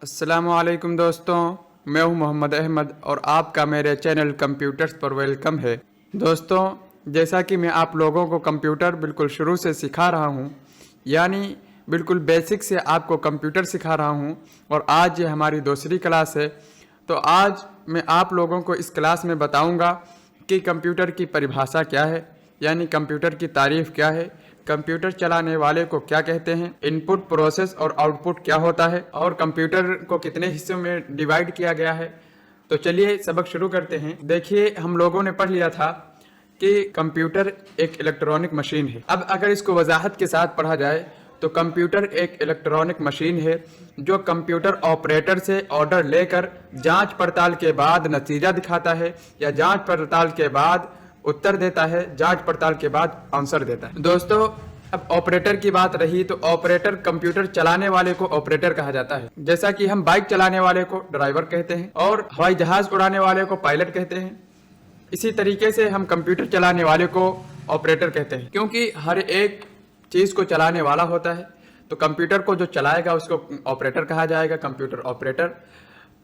अस्सलामुअलैकुम दोस्तों, मैं हूं मोहम्मद अहमद और आपका मेरे चैनल कंप्यूटर्स पर वेलकम है। दोस्तों, जैसा कि मैं आप लोगों को कंप्यूटर बिल्कुल शुरू से सिखा रहा हूं, यानी बिल्कुल बेसिक से आपको कंप्यूटर सिखा रहा हूं और आज ये हमारी दूसरी क्लास है। तो आज मैं आप लोगों को इस क्लास में बताऊंगा कि कंप्यूटर की परिभाषा क्या है, यानी कंप्यूटर की तारीफ़ क्या है, कंप्यूटर चलाने वाले को क्या कहते हैं, इनपुट प्रोसेस और आउटपुट क्या होता है और कंप्यूटर को कितने हिस्सों में डिवाइड किया गया है। तो चलिए सबक शुरू करते हैं। देखिए, हम लोगों ने पढ़ लिया था कि कंप्यूटर एक इलेक्ट्रॉनिक मशीन है। अब अगर इसको वजाहत के साथ पढ़ा जाए तो कंप्यूटर एक इलेक्ट्रॉनिक मशीन है जो कंप्यूटर ऑपरेटर से ऑर्डर लेकर जांच पड़ताल के बाद नतीजा दिखाता है या जांच पड़ताल के बाद उत्तर देता है, जांच पड़ताल के बाद आंसर देता है। दोस्तों, अब ऑपरेटर की बात रही तो ऑपरेटर कंप्यूटर चलाने वाले को ऑपरेटर कहा जाता है। जैसा कि हम बाइक चलाने वाले को ड्राइवर कहते हैं और हवाई जहाज उड़ाने वाले को पायलट कहते हैं, इसी तरीके से हम कंप्यूटर चलाने वाले को ऑपरेटर कहते हैं, क्योंकि हर एक चीज को चलाने वाला होता है। तो कंप्यूटर को जो चलाएगा उसको ऑपरेटर कहा जाएगा, कंप्यूटर ऑपरेटर।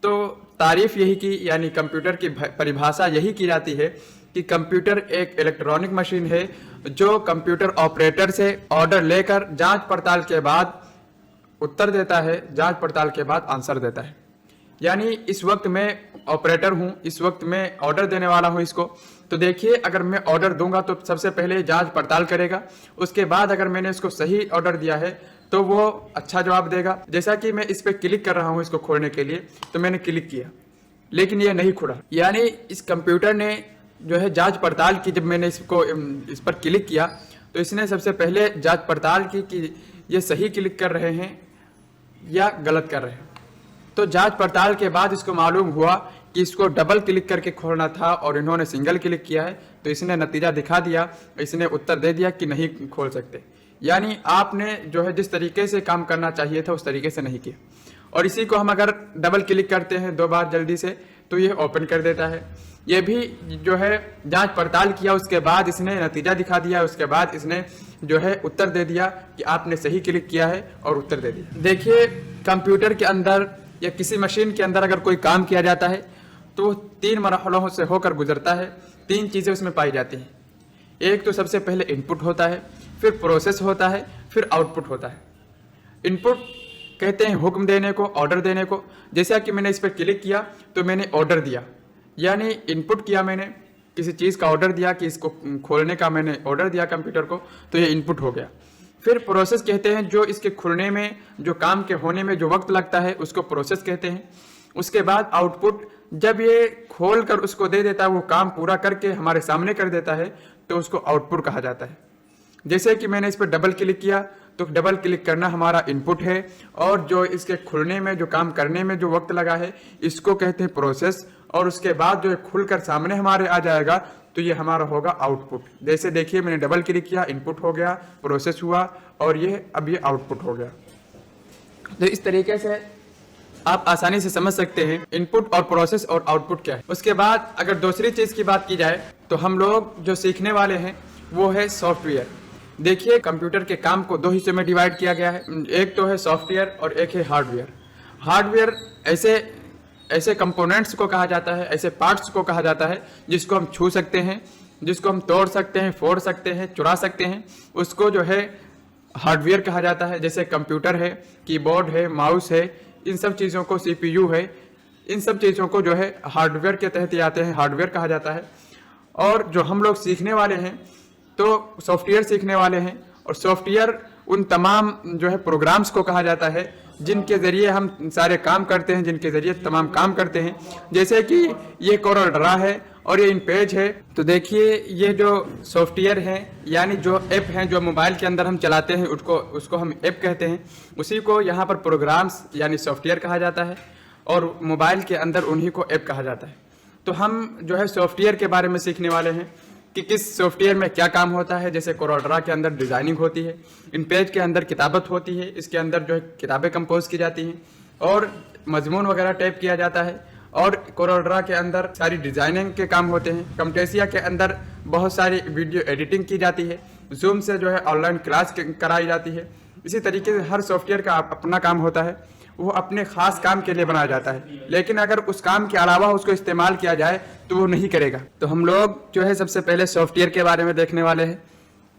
तो तारीफ यही की, यानी कंप्यूटर की परिभाषा यही की जाती है कि कंप्यूटर एक इलेक्ट्रॉनिक मशीन है जो कंप्यूटर ऑपरेटर से ऑर्डर लेकर जांच पड़ताल के बाद उत्तर देता है, जांच पड़ताल के बाद आंसर देता है। यानी इस वक्त मैं ऑपरेटर हूं, इस वक्त मैं ऑर्डर देने वाला हूं इसको। तो देखिए, अगर मैं ऑर्डर दूंगा तो सबसे पहले जांच पड़ताल करेगा, उसके बाद अगर मैंने इसको सही ऑर्डर दिया है तो वो अच्छा जवाब देगा। जैसा कि मैं इस पर क्लिक कर रहा हूं इसको खोलने के लिए, तो मैंने क्लिक किया लेकिन ये नहीं खुला, यानी इस कंप्यूटर ने जो है जांच पड़ताल की। जब मैंने इस पर क्लिक किया तो इसने सबसे पहले जांच पड़ताल की कि ये सही क्लिक कर रहे हैं या गलत कर रहे हैं। तो जांच पड़ताल के बाद इसको मालूम हुआ कि इसको डबल क्लिक करके खोलना था और इन्होंने सिंगल क्लिक किया है, तो इसने नतीजा दिखा दिया, इसने उत्तर दे दिया कि नहीं खोल सकते। यानी आपने जो है जिस तरीके से काम करना चाहिए था उस तरीके से नहीं किया। और इसी को हम अगर डबल क्लिक करते हैं 2 बार जल्दी से तो ये ओपन कर देता है। ये भी जो है जांच पड़ताल किया, उसके बाद इसने नतीजा दिखा दिया, उसके बाद इसने जो है उत्तर दे दिया कि आपने सही क्लिक किया है और उत्तर दे दिया। देखिए, कंप्यूटर के अंदर या किसी मशीन के अंदर अगर कोई काम किया जाता है तो वो 3 मरहलों से होकर गुजरता है। 3 चीज़ें उसमें पाई जाती हैं। एक तो सबसे पहले इनपुट होता है, फिर प्रोसेस होता है, फिर आउटपुट होता है। इनपुट कहते हैं हुक्म देने को, ऑर्डर देने को। जैसा कि मैंने इस पर क्लिक किया तो मैंने ऑर्डर दिया, यानी इनपुट किया, मैंने किसी चीज़ का ऑर्डर दिया कि इसको खोलने का मैंने ऑर्डर दिया कंप्यूटर को, तो ये इनपुट हो गया। फिर प्रोसेस कहते हैं जो इसके खुलने में, जो काम के होने में जो वक्त लगता है उसको प्रोसेस कहते हैं। उसके बाद आउटपुट, जब ये खोल कर उसको दे देता है, वो काम पूरा करके हमारे सामने कर देता है, तो उसको आउटपुट कहा जाता है। जैसे कि मैंने इस पर डबल क्लिक किया तो डबल क्लिक करना हमारा इनपुट है, और जो इसके खुलने में, जो काम करने में जो वक्त लगा है, इसको कहते हैं प्रोसेस। और उसके बाद जो खुलकर सामने हमारे आ जाएगा तो ये हमारा होगा आउटपुट। जैसे देखिए, मैंने डबल क्लिक किया, इनपुट हो गया, प्रोसेस हुआ और ये अब ये आउटपुट हो गया। तो इस तरीके से आप आसानी से समझ सकते हैं इनपुट और प्रोसेस और आउटपुट क्या है। उसके बाद अगर दूसरी चीज की बात की जाए तो हम लोग जो सीखने वाले हैं वो है सॉफ्टवेयर। देखिए, कंप्यूटर के काम को 2 हिस्सों में डिवाइड किया गया है। एक तो है सॉफ्टवेयर और एक है हार्डवेयर। हार्डवेयर ऐसे कंपोनेंट्स को कहा जाता है, ऐसे पार्ट्स को कहा जाता है जिसको हम छू सकते हैं, जिसको हम तोड़ सकते हैं, फोड़ सकते हैं, चुरा सकते हैं, उसको जो है हार्डवेयर कहा जाता है। जैसे कंप्यूटर है, कीबोर्ड है, माउस है, इन सब चीज़ों को, CPU है, इन सब चीज़ों को जो है हार्डवेयर के तहत ही आते हैं, हार्डवेयर कहा जाता है। और जो हम लोग सीखने वाले हैं तो सॉफ्टवेयर सीखने वाले हैं, और सॉफ्टवेयर उन तमाम जो है प्रोग्राम्स को कहा जाता है जिनके ज़रिए हम सारे काम करते हैं, जिनके ज़रिए तमाम काम करते हैं। जैसे कि ये कोरल ड्रा है और ये इनपेज है। तो देखिए, ये जो सॉफ्टवेयर हैं, यानी जो ऐप हैं जो मोबाइल के अंदर हम चलाते हैं, उसको हम ऐप कहते हैं। उसी को यहाँ पर प्रोग्राम्स यानी सॉफ्टवेयर कहा जाता है, और मोबाइल के अंदर उन्हीं को ऐप कहा जाता है। तो हम जो है सॉफ्टवेयर के बारे में सीखने वाले हैं कि किस सॉफ्टवेयर में क्या काम होता है। जैसे कोरल ड्रा के अंदर डिज़ाइनिंग होती है, इनपेज के अंदर किताबत होती है, इसके अंदर जो है किताबें कंपोज की जाती हैं और मजमून वगैरह टाइप किया जाता है, और कोरल ड्रा के अंदर सारी डिज़ाइनिंग के काम होते हैं। कमटेसिया के अंदर बहुत सारी वीडियो एडिटिंग की जाती है, जूम से जो है ऑनलाइन क्लास कराई जाती है। इसी तरीके से हर सॉफ्टवेयर का अपना काम होता है। वो अपने खास काम के लिए बनाया जाता है, लेकिन अगर उस काम के अलावा उसको इस्तेमाल किया जाए तो वो नहीं करेगा। तो हम लोग जो है सबसे पहले सॉफ्टवेयर के बारे में देखने वाले हैं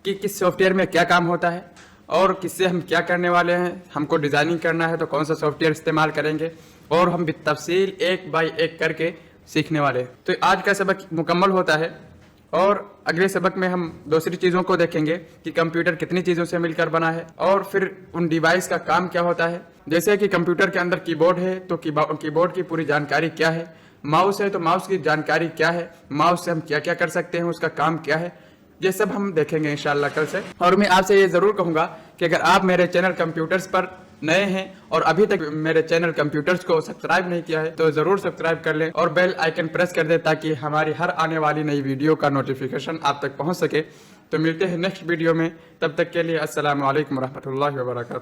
कि किस सॉफ्टवेयर में क्या काम होता है और किससे हम क्या करने वाले हैं। हमको डिज़ाइनिंग करना है तो कौन सा सॉफ्टवेयर इस्तेमाल करेंगे, और हम तफसील एक बाय एक करके सीखने वाले हैं। तो आज का सबक मुकम्मल होता है और अगले सबक में हम दूसरी चीज़ों को देखेंगे कि कंप्यूटर कितनी चीज़ों से मिलकर बना है और फिर उन डिवाइस का काम क्या होता है। जैसे कि कंप्यूटर के अंदर कीबोर्ड है तो कीबोर्ड की पूरी जानकारी क्या है, माउस है तो माउस की जानकारी क्या है, माउस से हम क्या क्या कर सकते हैं, उसका काम क्या है, ये सब हम देखेंगे इंशाल्लाह कल से। और मैं आपसे ये ज़रूर कहूँगा कि अगर आप मेरे चैनल कंप्यूटर्स पर नए हैं और अभी तक मेरे चैनल कंप्यूटर्स को सब्सक्राइब नहीं किया है तो ज़रूर सब्सक्राइब कर लें और बेल आइकन प्रेस कर दें ताकि हमारी हर आने वाली नई वीडियो का नोटिफिकेशन आप तक पहुंच सके। तो मिलते हैं नेक्स्ट वीडियो में, तब तक के लिए अस्सलाम वालेकुम रहमतुल्लाहि व बरकातहू।